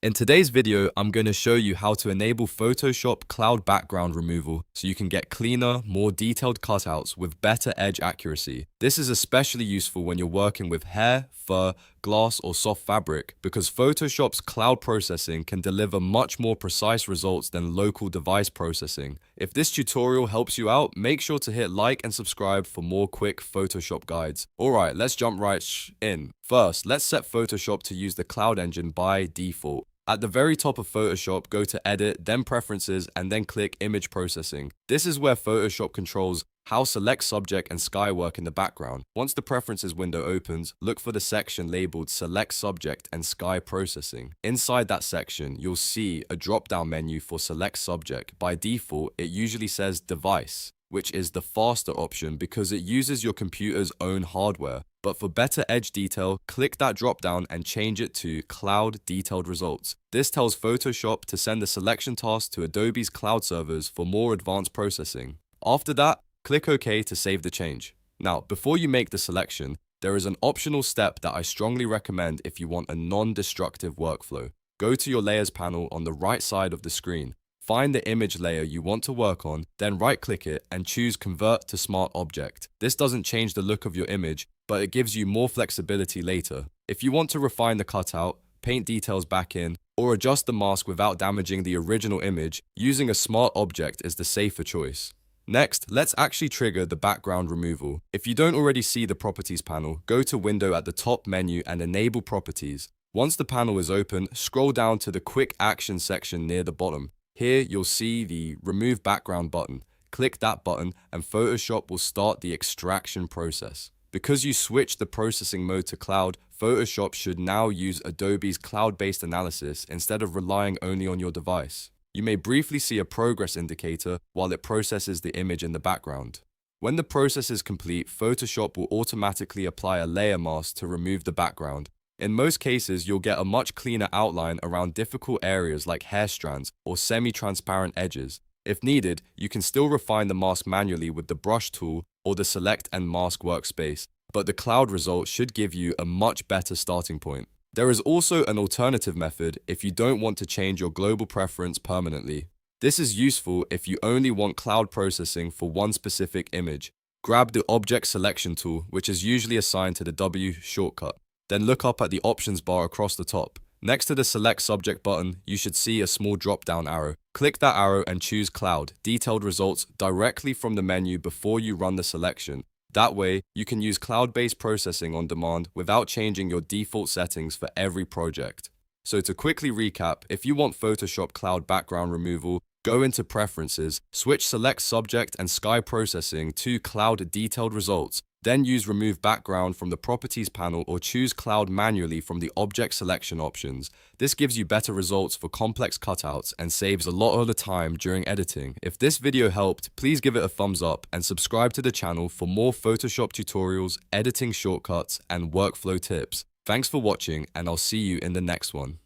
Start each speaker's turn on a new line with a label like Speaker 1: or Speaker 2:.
Speaker 1: In today's video, I'm going to show you how to enable Photoshop cloud background removal so you can get cleaner, more detailed cutouts with better edge accuracy. This is especially useful when you're working with hair, fur, glass, or soft fabric because Photoshop's cloud processing can deliver much more precise results than local device processing. If this tutorial helps you out, make sure to hit like and subscribe for more quick Photoshop guides. Alright, let's jump right in. First, let's set Photoshop to use the cloud engine by default. At the very top of Photoshop, go to Edit, then Preferences, and then click Image Processing. This is where Photoshop controls how Select Subject and Sky work in the background. Once the Preferences window opens, look for the section labeled Select Subject and Sky Processing. Inside that section, you'll see a drop-down menu for Select Subject. By default, it usually says Device, which is the faster option because it uses your computer's own hardware. But for better edge detail, click that drop-down and change it to Cloud Detailed Results. This tells Photoshop to send the selection task to Adobe's cloud servers for more advanced processing. After that, click OK to save the change. Now, before you make the selection, there is an optional step that I strongly recommend if you want a non-destructive workflow. Go to your Layers panel on the right side of the screen. Find the image layer you want to work on, then right-click it and choose Convert to Smart Object. This doesn't change the look of your image, but it gives you more flexibility later. If you want to refine the cutout, paint details back in, or adjust the mask without damaging the original image, using a smart object is the safer choice. Next, let's actually trigger the background removal. If you don't already see the Properties panel, go to Window at the top menu and enable Properties. Once the panel is open, scroll down to the Quick Action section near the bottom. Here, you'll see the Remove Background button. Click that button and Photoshop will start the extraction process. Because you switched the processing mode to cloud, Photoshop should now use Adobe's cloud-based analysis instead of relying only on your device. You may briefly see a progress indicator while it processes the image in the background. When the process is complete, Photoshop will automatically apply a layer mask to remove the background. In most cases, you'll get a much cleaner outline around difficult areas like hair strands or semi-transparent edges. If needed, you can still refine the mask manually with the brush tool or the Select and Mask workspace, but the cloud result should give you a much better starting point. There is also an alternative method if you don't want to change your global preference permanently. This is useful if you only want cloud processing for one specific image. Grab the Object Selection tool, which is usually assigned to the W shortcut. Then look up at the options bar across the top. Next to the Select Subject button, you should see a small drop-down arrow. Click that arrow and choose Cloud Detailed Results directly from the menu before you run the selection. That way, you can use cloud-based processing on demand without changing your default settings for every project. So to quickly recap, if you want Photoshop Cloud background removal, go into Preferences, switch Select Subject and Sky Processing to Cloud Detailed Results. Then use Remove Background from the Properties panel or choose Cloud manually from the Object Selection options. This gives you better results for complex cutouts and saves a lot of the time during editing. If this video helped, please give it a thumbs up and subscribe to the channel for more Photoshop tutorials, editing shortcuts, and workflow tips. Thanks for watching, and I'll see you in the next one.